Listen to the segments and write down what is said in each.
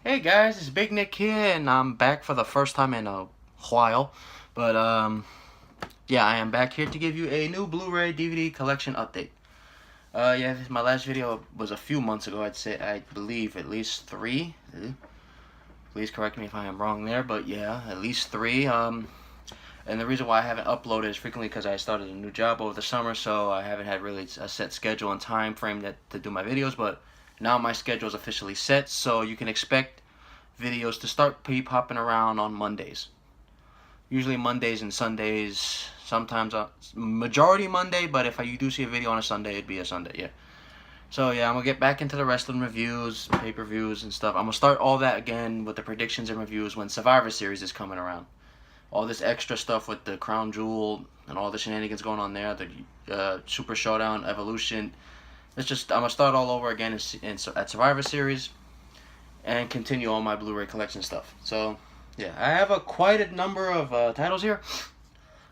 Hey guys, it's Big Nick here, and I'm back for the first time in a while. But yeah, I am back here to give you a new Blu-ray DVD collection update. Yeah, my last video was a few months ago. I believe at least three. Please correct me if I am wrong there, but yeah, at least three. And the reason why I haven't uploaded is frequently because I started a new job over the summer, so I haven't had really a set schedule and time frame to do my videos. But now my schedule is officially set, so you can expect videos to start popping around on Mondays. Usually Mondays and Sundays. Sometimes majority Monday, but if you do see a video on a Sunday, it'd be a Sunday. Yeah. So yeah, I'm gonna get back into the wrestling reviews, pay-per-views, and stuff. I'm gonna start all that again with the predictions and reviews when Survivor Series is coming around. All this extra stuff with the Crown Jewel and all the shenanigans going on there, the Super Showdown, Evolution. I'm gonna start all over again at Survivor Series and continue on my Blu-ray collection stuff. So yeah, I have quite a number of titles here.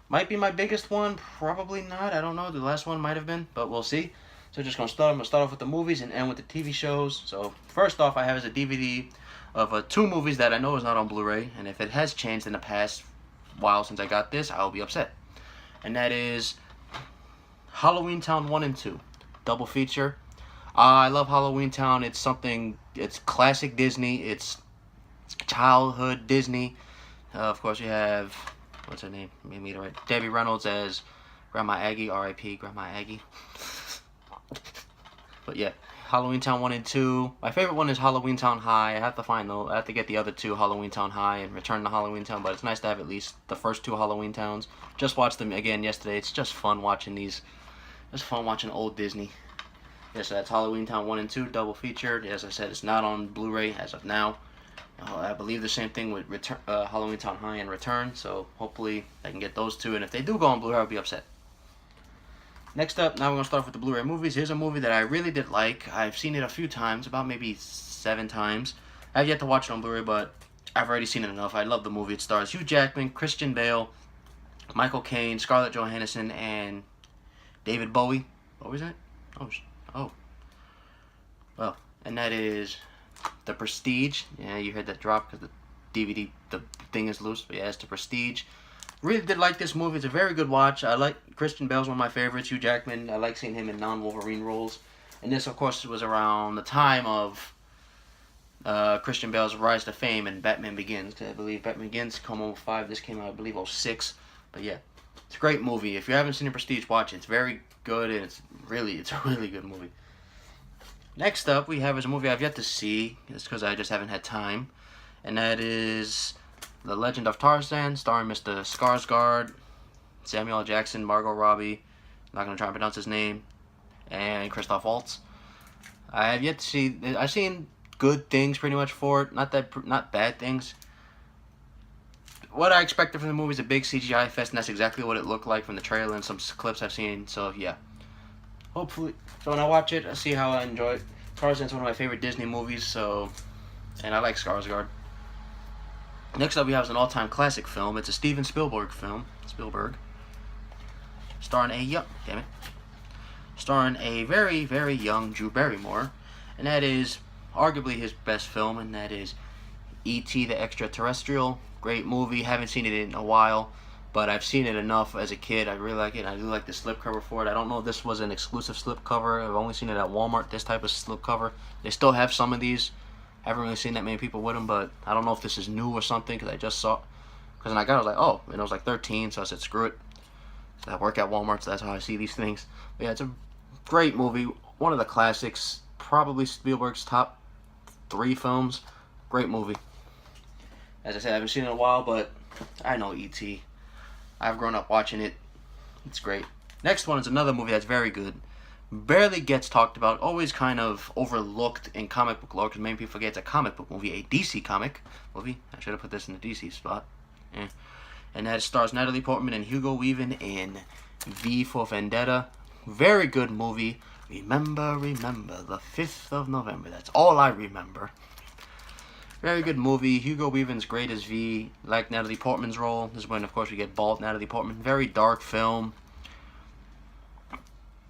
Might be my biggest one, probably not. I don't know. The last one might have been, but we'll see. So just I'm gonna start off with the movies and end with the TV shows. So first off, I have is a DVD of two movies that I know is not on Blu-ray, and if it has changed in the past while since I got this, I'll be upset. And that is Halloween Town 1 and 2, double feature. I love Halloween Town. It's classic Disney. It's childhood Disney. Of course, you have, what's her name? Made me right. Debbie Reynolds as Grandma Aggie, R.I.P. Grandma Aggie. But yeah, Halloween Town 1 and 2. My favorite one is Halloween Town High. I have to get the other two, Halloween Town High and Return to Halloween Town, but it's nice to have at least the first two Halloween Towns. Just watched them again yesterday. It's just fun watching these. It's fun watching old Disney. Yeah, so that's Halloween Town 1 and 2, double featured. As I said, it's not on Blu-ray as of now. I believe the same thing with Halloween Town High and Return, so hopefully I can get those two, and if they do go on Blu-ray, I'll be upset. Next up, now we're going to start with the Blu-ray movies. Here's a movie that I really did like. I've seen it a few times, about maybe 7 times. I have yet to watch it on Blu-ray, but I've already seen it enough. I love the movie. It stars Hugh Jackman, Christian Bale, Michael Caine, Scarlett Johansson, and David Bowie. What was that? Oh. Well, and that is The Prestige. Yeah, you heard that drop because the thing is loose. But yeah, it's The Prestige. Really did like this movie. It's a very good watch. I like Christian Bale's one of my favorites. Hugh Jackman, I like seeing him in non-Wolverine roles. And this, of course, was around the time of Christian Bale's rise to fame and Batman Begins. Cause I believe Batman Begins came out 05. This came out, I believe, 06. But yeah, it's a great movie. If you haven't seen The Prestige, watch it. It's very good, and it's a really good movie. Next up, we have is a movie I've yet to see. It's because I just haven't had time. And that is The Legend of Tarzan, starring Mr. Skarsgård, Samuel L. Jackson, Margot Robbie, I'm not going to try and pronounce his name, and Christoph Waltz. I have yet to see, I've seen good things pretty much for it, not bad things. What I expected from the movie is a big CGI fest, and that's exactly what it looked like from the trailer and some clips I've seen, so yeah. Hopefully, so when I watch it, I see how I enjoy it. Tarzan's one of my favorite Disney movies, and I like Skarsgård. Next up, we have an all-time classic film. It's a Steven Spielberg film. Starring a very, very young Drew Barrymore, and that is arguably his best film, and that is E.T. the Extraterrestrial. Great movie. Haven't seen it in a while, but I've seen it enough as a kid. I really like it. I do like the slipcover for it. I don't know if this was an exclusive slipcover. I've only seen it at Walmart, this type of slipcover. They still have some of these. I haven't really seen that many people with them, but I don't know if this is new or something, because I just saw, because when I got it, I was like, oh, and it was like 13, so I said, screw it. So I work at Walmart, so that's how I see these things. But yeah, it's a great movie. One of the classics, probably Spielberg's top 3 films. Great movie. As I said, I haven't seen it in a while, but I know E.T. I've grown up watching it. It's great. Next one is another movie that's very good. Barely gets talked about, always kind of overlooked in comic book lore, because many people forget it's a comic book movie, a DC comic movie. I should have put this in the DC spot. And that stars Natalie Portman and Hugo Weaving in V for Vendetta. Very good movie. Remember the 5th of November. That's all I remember. Very good movie. Hugo Weaving's great as V. Like Natalie Portman's role. This is when, of course, we get bald Natalie Portman. Very dark film.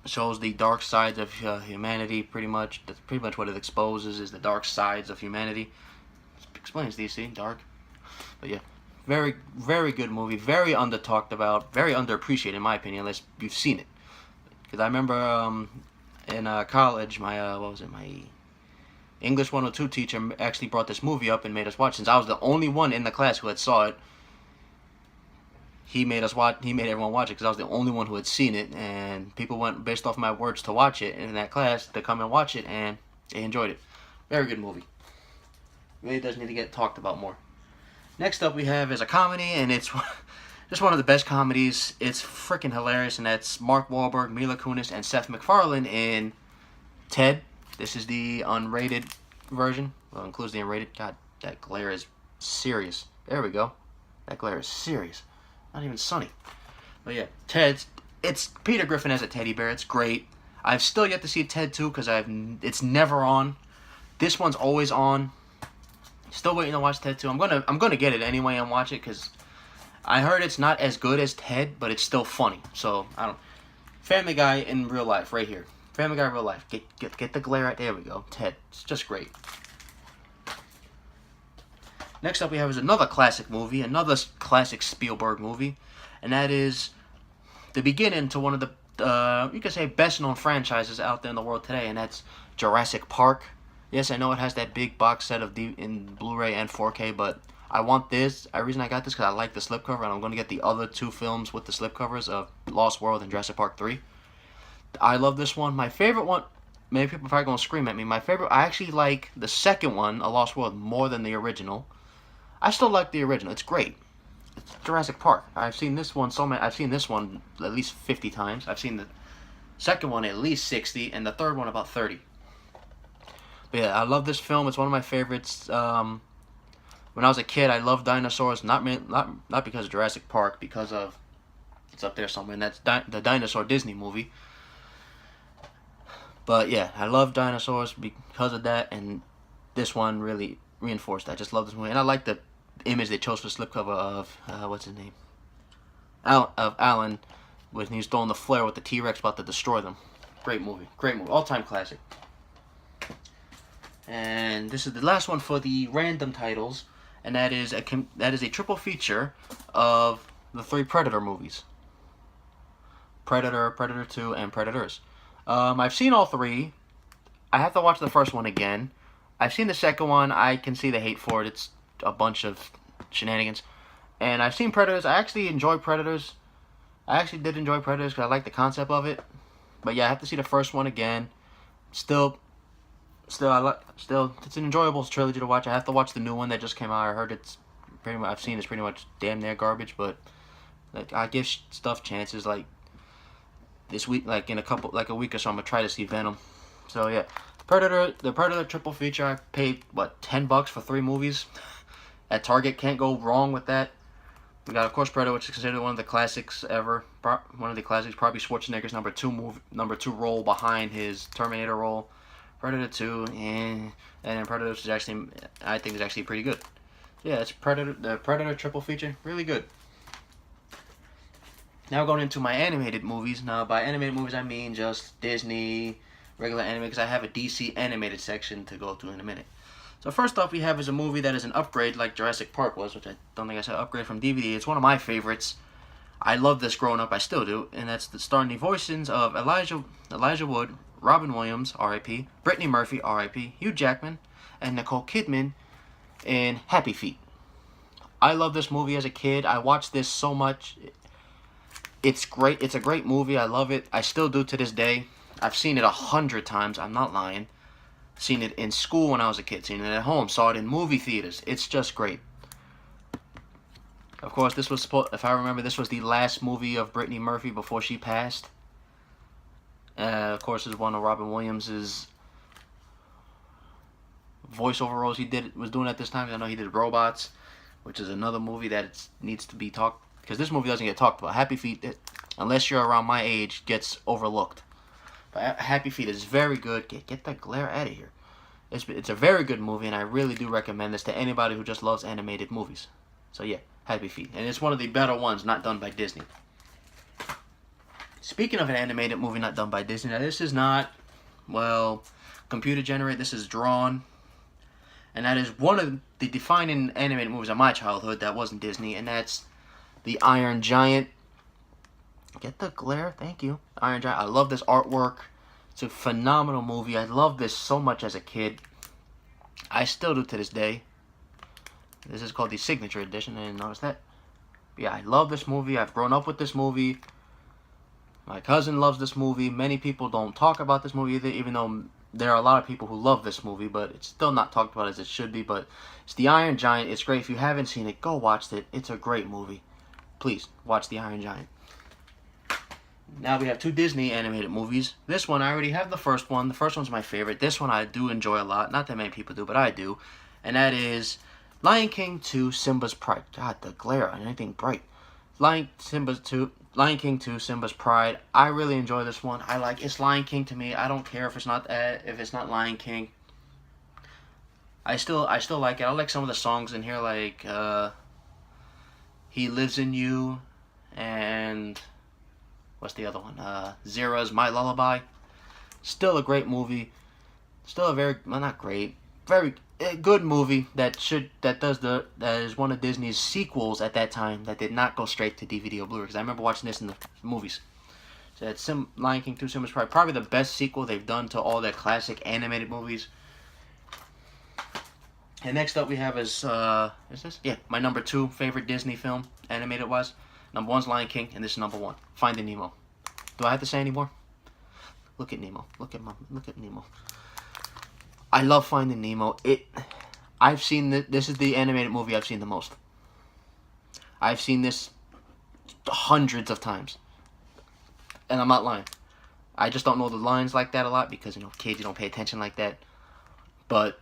Shows the dark sides of humanity, pretty much. That's pretty much what it exposes, is the dark sides of humanity. Explains DC, dark. But yeah, very, very good movie. Very under talked about. Very underappreciated in my opinion, unless you've seen it. Because I remember in college, my my English 102 teacher actually brought this movie up and made us watch. Since I was the only one in the class who had saw it, he made us watch. He made everyone watch it because I was the only one who had seen it, and people went based off my words to watch it in that class to come and watch it, and they enjoyed it. Very good movie. Really does need to get talked about more. Next up we have is a comedy, and it's just one of the best comedies. It's freaking hilarious, and that's Mark Wahlberg, Mila Kunis, and Seth MacFarlane in Ted. This is the unrated version. Well, it includes the unrated. God, that glare is serious. There we go. That glare is serious. Not even sunny. But yeah, Ted. It's Peter Griffin as a teddy bear. It's great. I've still yet to see Ted 2 because it's never on. This one's always on. Still waiting to watch Ted 2. I'm gonna get it anyway and watch it because I heard it's not as good as Ted, but it's still funny. So I don't. Family Guy in real life, right here. Family Guy real life. Get the glare right there. We go. Ted. It's just great. Next up we have is another classic movie, another classic Spielberg movie, and that is the beginning to one of the you could say best known franchises out there in the world today, and that's Jurassic Park. Yes, I know it has that big box set of in Blu-ray and 4K, but I want this. The reason I got this because I like the slipcover, and I'm going to get the other two films with the slipcovers of Lost World and Jurassic Park 3. I love this one. My favorite one, maybe people are probably going to scream at me. My favorite, I actually like the second one, A Lost World, more than the original. I still like the original. It's great. It's Jurassic Park. I've seen this one I've seen this one at least 50 times. I've seen the second one at least 60, and the third one about 30. But yeah, I love this film. It's one of my favorites. When I was a kid, I loved dinosaurs. Not because of Jurassic Park, because of it's up there somewhere. And that's the Dinosaur Disney movie. But yeah, I love dinosaurs because of that, and this one really reinforced that. I just love this movie, and I like the image they chose for the slipcover of what's his name, of Alan, when he's throwing the flare with the T-Rex about to destroy them. Great movie, all-time classic. And this is the last one for the random titles, and that is a triple feature of the 3 Predator movies. Predator, Predator 2, and Predators. I've seen all 3. I have to watch the first one again. I've seen the second one. I can see the hate for it. It's a bunch of shenanigans. And I've seen Predators. I actually enjoy Predators. I actually did enjoy Predators because I like the concept of it. But yeah, I have to see the first one again. Still, it's an enjoyable trilogy to watch. I have to watch the new one that just came out. I heard I've seen it's pretty much damn near garbage, but like I give stuff chances. Like this week, like in a week or so, I'm gonna try to see Venom. So yeah, the Predator triple feature. I paid $10 for 3 movies. At Target, can't go wrong with that. We got, of course, Predator, which is considered one of the classics ever. One of the classics, probably Schwarzenegger's number 2 role behind his Terminator role. Predator 2, and then Predator, which is actually, I think, is actually pretty good. Yeah, it's the Predator triple feature, really good. Now going into my animated movies. Now, by animated movies, I mean just Disney, regular anime, because I have a DC animated section to go through in a minute. So first off, we have is a movie that is an upgrade like Jurassic Park was, which I don't think I said upgrade from DVD. It's one of my favorites. I love this growing up. I still do. And that's starring the voices of Elijah Wood, Robin Williams, R.I.P., Brittany Murphy, R.I.P., Hugh Jackman, and Nicole Kidman in Happy Feet. I love this movie as a kid. I watched this so much. It's great. It's a great movie. I love it. I still do to this day. I've seen it 100 times. I'm not lying. Seen it in school when I was a kid. Seen it at home. Saw it in movie theaters. It's just great. Of course, this was if I remember, this was the last movie of Brittany Murphy before she passed. Of course, it's one of Robin Williams' voiceover roles he was doing at this time. I know he did Robots, which is another movie that needs to be talked, because this movie doesn't get talked about. Happy Feet, unless you're around my age, gets overlooked. But Happy Feet is very good. Get that glare out of here. It's a very good movie, and I really do recommend this to anybody who just loves animated movies. So yeah, Happy Feet. And it's one of the better ones not done by Disney. Speaking of an animated movie not done by Disney, now this is not, well, computer generated. This is drawn. and that is one of the defining animated movies of my childhood that wasn't Disney, and that's The Iron Giant. Get the glare, thank you. Iron Giant. I love this artwork. It's a phenomenal movie. I loved this so much as a kid. I still do to this day. This is called the Signature Edition. I didn't notice that. But yeah, I love this movie. I've grown up with this movie. My cousin loves this movie. Many people don't talk about this movie either, even though there are a lot of people who love this movie, but it's still not talked about as it should be. But it's The Iron Giant. It's great. If you haven't seen it, go watch it. It's a great movie. Please, watch The Iron Giant. Now we have two Disney animated movies. This one, I already have the first one. The first one's my favorite. This one I do enjoy a lot. Not that many people do, but I do. And that is Lion King 2, Simba's Pride. God, the glare on anything bright. Lion King 2, Simba's Pride. I really enjoy this one. It's Lion King to me. I don't care if it's not Lion King. I still like it. I like some of the songs in here, like He Lives in You, and what's the other one? Zera's My Lullaby. Still a great movie. Still a very, well, not great, very good movie that is one of Disney's sequels at that time that did not go straight to DVD or Blu-ray, because I remember watching this in the movies. So that's Lion King 2, Simba's Pride, probably the best sequel they've done to all their classic animated movies. And next up we have is this? Yeah, my number 2 favorite Disney film, animated wise. Number 1's Lion King, and this is number 1, Finding Nemo. Do I have to say any more? Look at Nemo. Look at Nemo. I love Finding Nemo. I've seen this is the animated movie I've seen the most. I've seen this hundreds of times, and I'm not lying. I just don't know the lines like that a lot because kids, you don't pay attention like that. But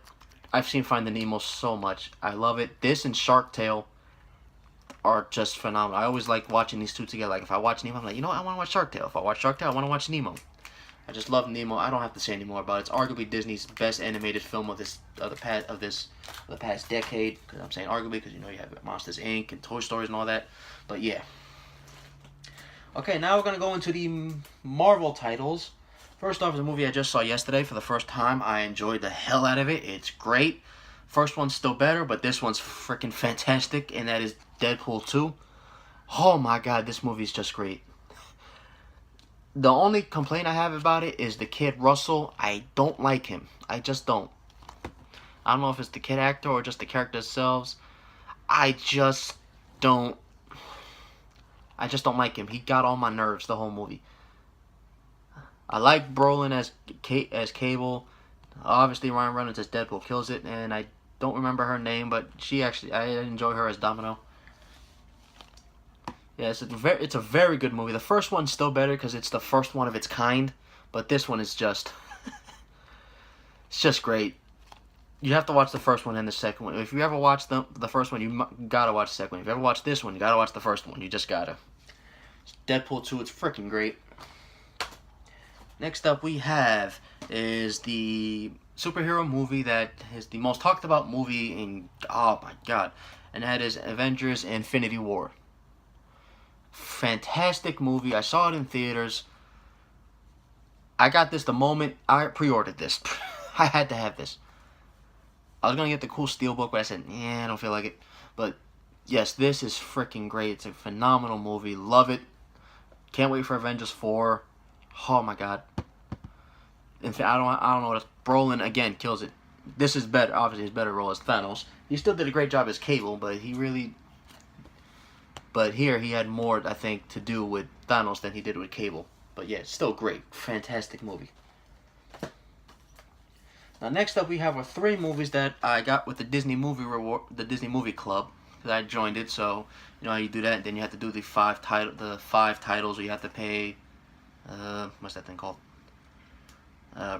I've seen Finding Nemo so much. I love it. This and Shark Tale are just phenomenal. I always like watching these two together. Like if I watch Nemo, I'm like, I want to watch Shark Tale. If I watch Shark Tale, I want to watch Nemo. I just love Nemo. I don't have to say any more about it. It's arguably Disney's best animated film of the past decade. Because I'm saying arguably because you have Monsters Inc. and Toy Stories and all that. But yeah. Okay, now we're gonna go into the Marvel titles. First off is a movie I just saw yesterday for the first time. I enjoyed the hell out of it. It's great. First one's still better, but this one's freaking fantastic, and that is Deadpool 2. Oh my god, this movie's just great. The only complaint I have about it is the kid Russell. I don't like him. I just don't. I don't know if it's the kid actor or just the character themselves. I just don't like him. He got on my nerves the whole movie. I like Brolin as Cable. Obviously, Ryan Reynolds as Deadpool kills it, and I don't remember her name, but I enjoy her as Domino. Yeah, it's a very good movie. The first one's still better because it's the first one of its kind, but this one is just it's just great. You have to watch the first one and the second one. If you ever watch the first one, you gotta watch the second one. If you ever watch this one, you gotta watch the first one. You just gotta. Deadpool 2, it's freaking great. Next up we have is the superhero movie that is the most talked about movie in, oh my god, and that is Avengers Infinity War. Fantastic movie. I saw it in theaters. I got this the moment I pre-ordered this. I had to have this. I was gonna get the cool steelbook, but I said, I don't feel like it. But yes, this is freaking great. It's a phenomenal movie. Love it. Can't wait for Avengers 4. Oh my god. In fact, I don't know what else. Brolin again kills it. This is better. Obviously, his better role as Thanos. He still did a great job as Cable, but here he had more, I think, to do with Thanos than he did with Cable. But yeah, it's still great. Fantastic movie. Now next up we have our 3 movies that I got with the Disney Movie Club. Because I joined it, so you know how you do that. And then you have to do the 5 titles where you have to pay what's that thing called?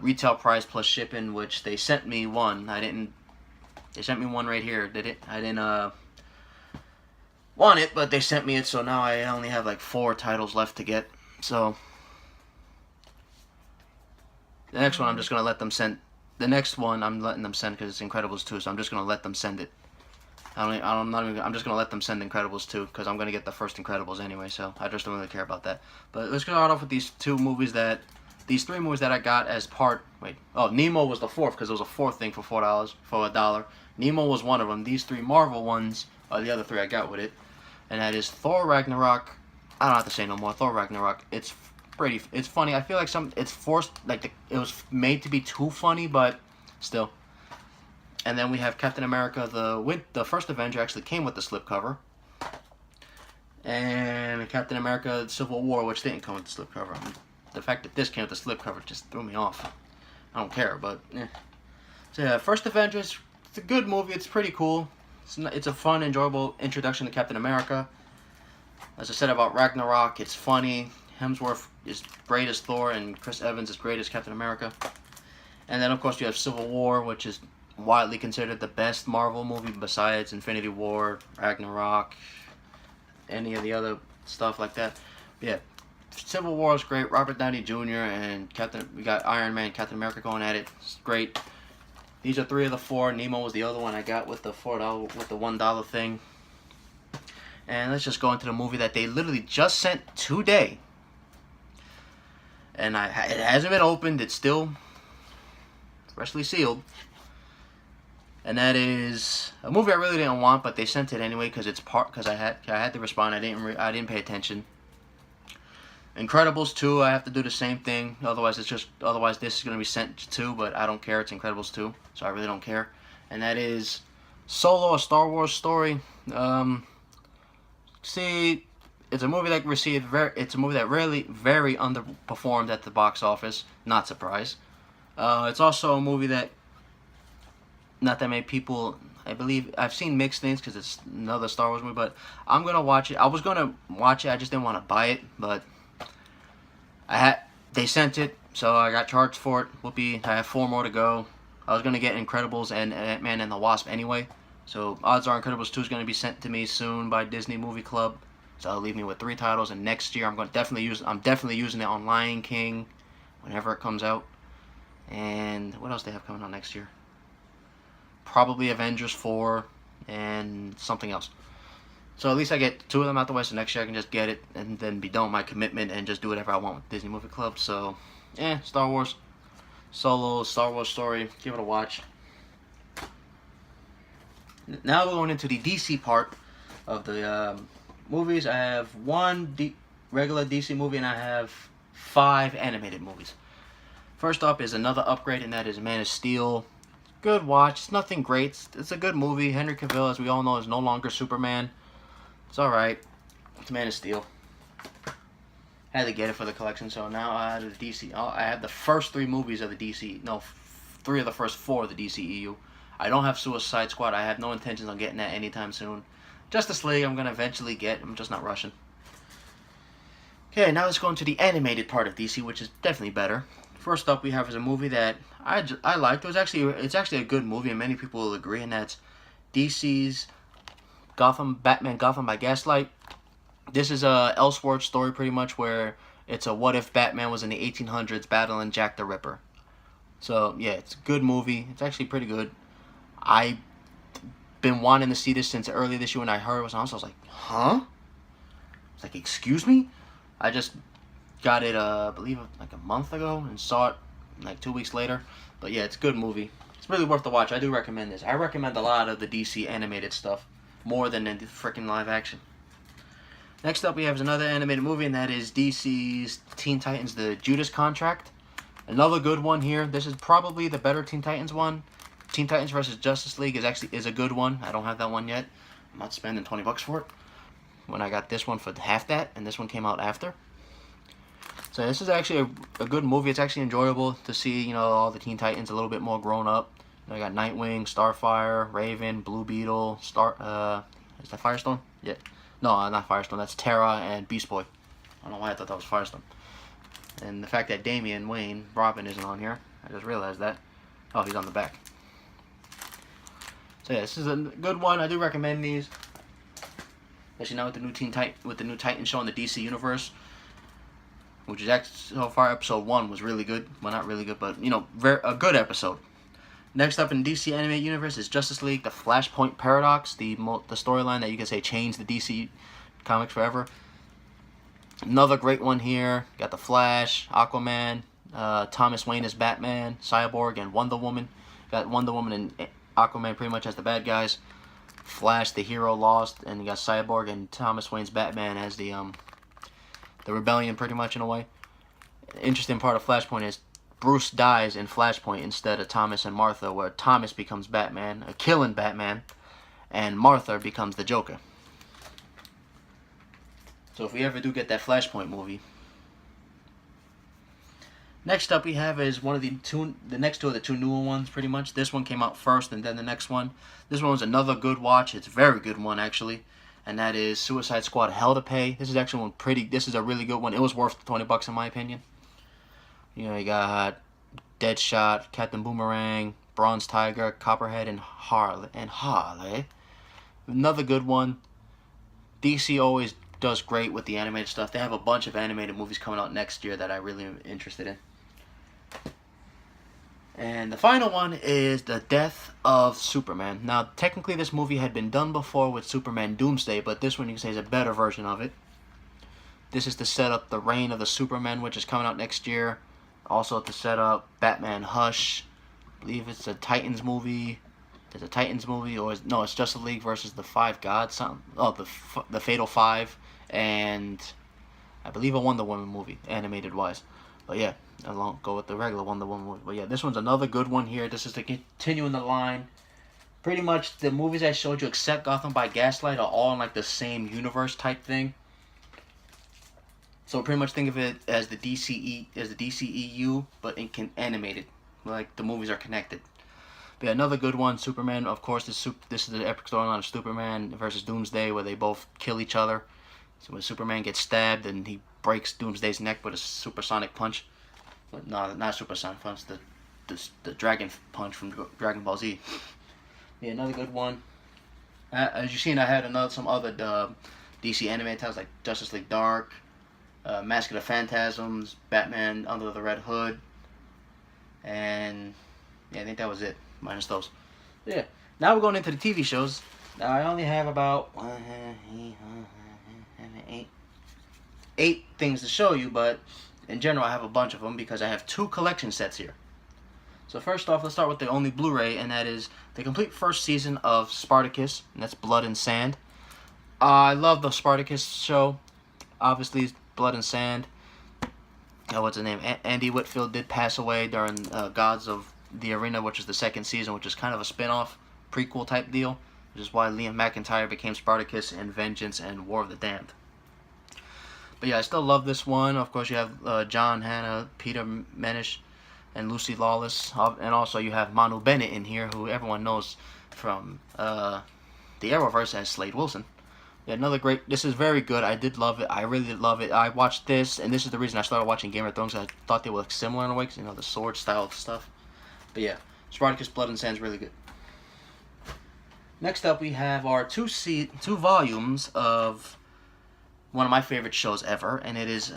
Retail price plus shipping, which they sent me one. They sent me one right here. I didn't want it, but they sent me it, so now I only have like 4 titles left to get. So the next one I'm just gonna let them send. The next one I'm letting them send because it's Incredibles 2, so I'm just gonna let them send it. I'm just gonna let them send Incredibles 2 because I'm gonna get the first Incredibles anyway, so I just don't really care about that. But let's start off with these 2 movies that these three movies that I got as part. Wait, oh, Nemo was the fourth because it was a fourth thing for $4 for $1. Nemo was one of them. These three Marvel ones are the other three I got with it, and that is Thor Ragnarok. I don't have to say no more. Thor Ragnarok. It's pretty. It's funny. I feel like it's forced. Like it was made to be too funny, but still. And then we have Captain America. The first Avenger actually came with the slipcover. And Captain America Civil War, which didn't come with the slipcover. The fact that this came with the slipcover just threw me off. I don't care, but eh. So yeah, First Avengers, it's a good movie. It's pretty cool. It's a fun, enjoyable introduction to Captain America. As I said about Ragnarok, it's funny. Hemsworth is great as Thor, and Chris Evans is great as Captain America. And then, of course, you have Civil War, which is widely considered the best Marvel movie besides Infinity War, Ragnarok, any of the other stuff like that. Yeah, Civil War is great. Robert Downey Jr. and we got Iron Man, Captain America going at it. It's great. These are three of the four. Nemo was the other one I got with the $1 thing. And let's just go into the movie that they literally just sent today. And it hasn't been opened. It's still freshly sealed. And that is a movie I really didn't want, but they sent it anyway because I had to respond. I didn't pay attention. Incredibles 2, I have to do the same thing. Otherwise this is gonna be sent to, but I don't care. It's Incredibles 2, so I really don't care. And that is Solo, a Star Wars story. See, it's a movie that really very underperformed at the box office. Not surprised. It's also a movie that not that many people, I believe, I've seen mixed things because it's another Star Wars movie, but I'm going to watch it. I was going to watch it, I just didn't want to buy it, but they sent it, so I got charged for it. Whoopee, I have 4 more to go. I was going to get Incredibles and Ant-Man and the Wasp anyway, so odds are Incredibles 2 is going to be sent to me soon by Disney Movie Club, so that'll leave me with 3 titles, and next year I'm definitely using it on Lion King whenever it comes out. And what else they have coming out next year? Probably Avengers 4 and something else. So at least I get 2 of them out the way, so next year I can just get it and then be done with my commitment and just do whatever I want with Disney Movie Club. So, Star Wars. Solo, Star Wars story. Give it a watch. Now we're going into the DC part of the movies. I have 1 regular DC movie and I have 5 animated movies. First up is another upgrade, and that is Man of Steel. Good watch. It's nothing great. It's a good movie. Henry Cavill, as we all know, is no longer Superman. It's alright. It's Man of Steel. I had to get it for the collection, so now I have the DC. I have the first 3 movies of the DC. No, 3 of the first 4 of the DCEU. I don't have Suicide Squad. I have no intentions on getting that anytime soon. Justice League, I'm going to eventually get. I'm just not rushing. Okay, now let's go into the animated part of DC, which is definitely better. First up, we have is a movie that I liked. It's actually a good movie, and many people will agree, and that's DC's Batman Gotham by Gaslight. This is a Elseworlds story, pretty much, where it's a what if Batman was in the 1800s battling Jack the Ripper. So yeah, it's a good movie. It's actually pretty good. I've been wanting to see this since early this year when I heard it was on. So I was like, huh? I was like, excuse me? I just got it, I believe, like a month ago, and saw it like 2 weeks later. But yeah, it's a good movie. It's really worth the watch. I do recommend this. I recommend a lot of the DC animated stuff, more than the freaking live action. Next up, we have another animated movie, and that is DC's Teen Titans: The Judas Contract. Another good one here. This is probably the better Teen Titans one. Teen Titans vs. Justice League is a good one. I don't have that one yet. I'm not spending $20 for it. When I got this one for half that, and this one came out after. So this is actually a good movie. It's actually enjoyable to see, all the Teen Titans a little bit more grown up. I got Nightwing, Starfire, Raven, Blue Beetle, is that Firestorm? Yeah. No, not Firestorm. That's Terra and Beast Boy. I don't know why I thought that was Firestorm. And the fact that Damian Wayne, Robin, isn't on here. I just realized that. Oh, he's on the back. So yeah, this is a good one. I do recommend these. Especially now with the new Titan show in the DC universe. Which is actually, so far, episode 1 was really good. Well, not really good, but, a good episode. Next up in DC Animated Universe is Justice League, the Flashpoint Paradox, the storyline that you can say changed the DC comics forever. Another great one here. Got the Flash, Aquaman, Thomas Wayne as Batman, Cyborg, and Wonder Woman. Got Wonder Woman and Aquaman pretty much as the bad guys. Flash, the hero, lost, and you got Cyborg and Thomas Wayne's Batman as the rebellion, pretty much in a way. Interesting part of Flashpoint is Bruce dies in Flashpoint instead of Thomas and Martha, where Thomas becomes Batman, a killing Batman, and Martha becomes the Joker. So if we ever do get that Flashpoint movie. Next up we have is the next two are the two newer ones, pretty much. This one came out first and then the next one. This one was another good watch. It's a very good one, actually. And that is Suicide Squad Hell to Pay. This is actually this is a really good one. It was worth $20 in my opinion. You know, you got Deadshot, Captain Boomerang, Bronze Tiger, Copperhead, and Harley. Another good one. DC always does great with the animated stuff. They have a bunch of animated movies coming out next year that I really am interested in. And the final one is The Death of Superman. Now, technically this movie had been done before with Superman Doomsday, but this one you can say is a better version of it. This is to set up the reign of the Superman, which is coming out next year. Also to set up Batman Hush. I believe it's a Titans movie. There's a Titans movie, or no, it's Justice League versus the Five Gods. Something. Oh, the Fatal Five, and I believe a Wonder Woman movie, animated wise. But yeah, I won't go with the regular Wonder Woman movie. But yeah, this one's another good one here. This is to continue in the line. Pretty much the movies I showed you, except Gotham by Gaslight, are all in like the same universe type thing. So pretty much think of it as the DCEU, but animated. Like the movies are connected. But yeah, another good one, Superman. Of course, this is the epic storyline of Superman versus Doomsday, where they both kill each other. So when Superman gets stabbed, and he breaks Doomsday's neck with a supersonic punch. But no, not supersonic punch. The dragon punch from Dragon Ball Z. Yeah, another good one. As you've seen, I had some other DC animated titles like Justice League Dark, Mask of the Phantasms, Batman Under the Red Hood, and yeah, I think that was it, minus those. Yeah, now we're going into the TV shows. Now I only have about eight things to show you, but in general I have a bunch of them because I have 2 collection sets here. So first off, let's start with the only Blu-ray, and that is the complete first season of Spartacus, and that's Blood and Sand. I love the Spartacus show. Obviously, Blood and Sand. What's his name? Andy Whitfield did pass away during Gods of the Arena, which is the second season, which is kind of a spin-off, prequel type deal, which is why Liam McIntyre became Spartacus and Vengeance and War of the Damned. But yeah, I still love this one. Of course, you have John Hannah, Peter Menish, and Lucy Lawless, and also you have Manu Bennett in here, who everyone knows from the Arrowverse as Slade Wilson. Yeah, another great. This is very good. I did love it. I really did love it. I watched this, and this is the reason I started watching Game of Thrones. I thought they were similar in a way, because, you know, the sword style stuff. But yeah, Spartacus Blood and Sand is really good. Next up, we have our two volumes of one of my favorite shows ever, and it is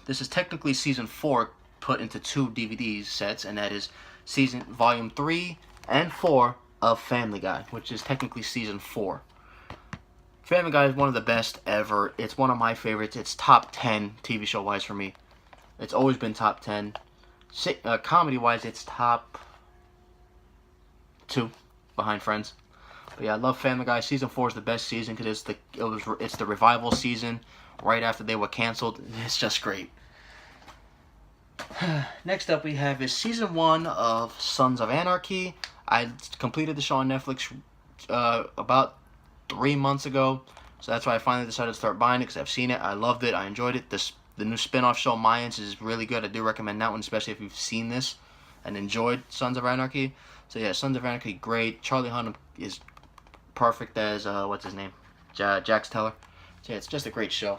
this is technically season 4 put into 2 DVD sets, and that is volume 3 and 4 of Family Guy, which is technically season 4. Family Guy is one of the best ever. It's one of my favorites. It's top 10 TV show wise for me. It's always been top 10. Comedy wise, it's top 2 behind Friends. But yeah, I love Family Guy. Season 4 is the best season because it's the revival season right after they were canceled. It's just great. Next up we have is season 1 of Sons of Anarchy. I completed the show on Netflix about 3 months ago, so that's why I finally decided to start buying it, because I've seen it, I loved it, I enjoyed it. The new spin-off show Mayans is really good. I do recommend that one, especially if you've seen this and enjoyed Sons of Anarchy. So yeah, Sons of Anarchy, great. Charlie Hunnam is perfect as what's his name, Jax Teller. So yeah, it's just a great show.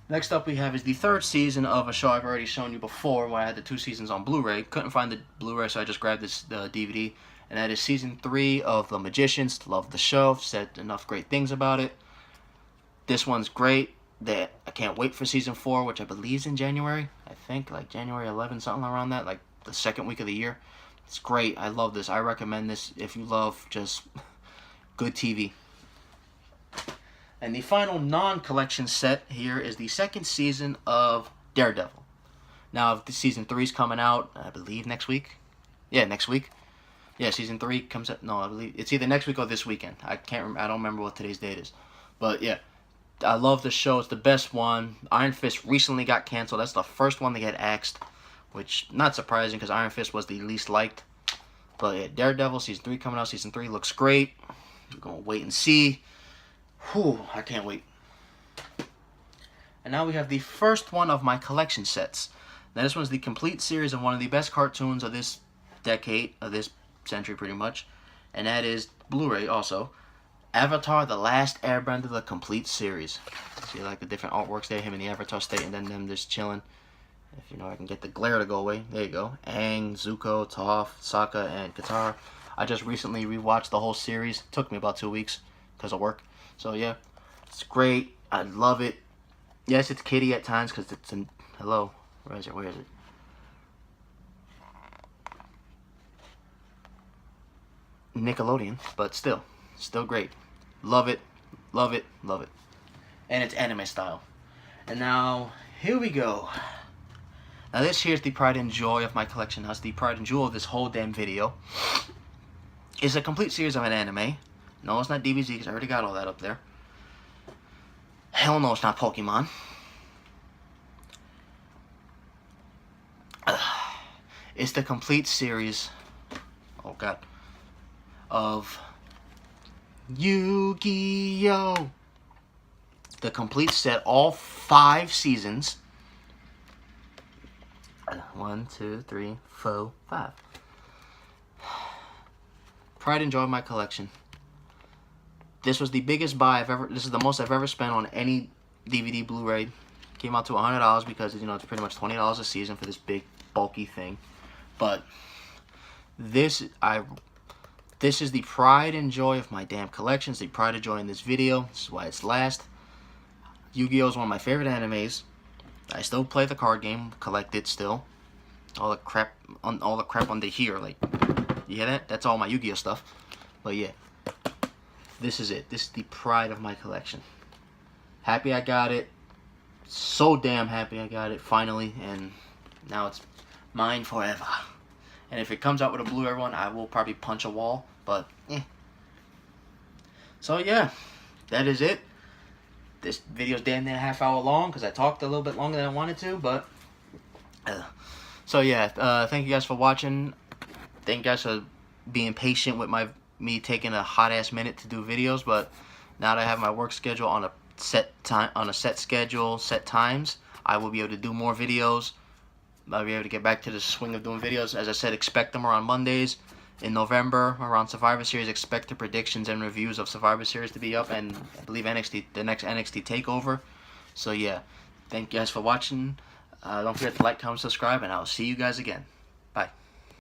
Next up we have is the 3rd season of a show I've already shown you before, where I had the 2 seasons on Blu-ray. Couldn't find the Blu-ray, so I just grabbed the DVD. And that is season 3 of The Magicians. Love the show. Said enough great things about it. This one's great. I can't wait for season 4, which I believe is in January. I think like January 11th, something around that, like the 2nd week of the year. It's great. I love this. I recommend this if you love just good TV. And the final non-collection set here is the 2nd season of Daredevil. Now, if the season 3's coming out, I believe next week. Yeah, next week. Yeah, season 3 comes out. No, I believe it's either next week or this weekend. I can't. I don't remember what today's date is. But yeah, I love the show. It's the best one. Iron Fist recently got canceled. That's the first one to get axed, which not surprising because Iron Fist was the least liked. But yeah, Daredevil season 3 coming out. Season 3 looks great. We're gonna wait and see. Whew, I can't wait. And now we have the first one of my collection sets. Now this one's the complete series of one of the best cartoons of this decade, of this century pretty much. And that is Blu-ray also. Avatar: The Last Airbender, the complete series. See like the different artworks there, him in the Avatar state, and then them just chilling. If you know I can get the glare to go away. There you go. Aang, Zuko, Toph, Sokka, and Katara. I just recently rewatched the whole series. It took me about 2 weeks because of work. So yeah, it's great. I love it. Yes, it's kiddie at times because it's in... Hello? Where is it? Where is it? Nickelodeon, but still great. Love it, love it, love it. And it's anime style. And now, here we go. Now this here's the pride and joy of my collection. That's the pride and jewel of this whole damn video. It's a complete series of an anime. No, it's not DBZ because I already got all that up there. Hell no, it's not Pokemon. It's the complete series, oh god, of Yu-Gi-Oh! The complete set, all 5 seasons. 1, 2, 3, 4, 5. Pride and joy of my collection. This was the biggest buy I've ever. This is the most I've ever spent on any DVD Blu-ray. Came out to $100 because you know it's pretty much $20 a season for this big bulky thing. But this is the pride and joy of my damn collections. The pride and joy in this video. This is why it's last. Yu-Gi-Oh is one of my favorite animes. I still play the card game, collect it still. All the crap under here, like you hear that? That's all my Yu-Gi-Oh stuff. But yeah, this is it. This is the pride of my collection. Happy I got it. So damn happy I got it finally, and now it's mine forever. And if it comes out with a Blu-ray one, I will probably punch a wall. But so yeah, that is it. This video's damn near a half hour long because I talked a little bit longer than I wanted to, but so yeah, thank you guys for watching. Thank you guys for being patient with me taking a hot ass minute to do videos, but now that I have my work schedule on a set schedule, set times, I will be able to do more videos. I'll be able to get back to the swing of doing videos. As I said, expect them around Mondays. In November, around Survivor Series, expect the predictions and reviews of Survivor Series to be up, and I believe the next NXT TakeOver. So yeah, thank you guys for watching. Don't forget to like, comment, subscribe, and I'll see you guys again.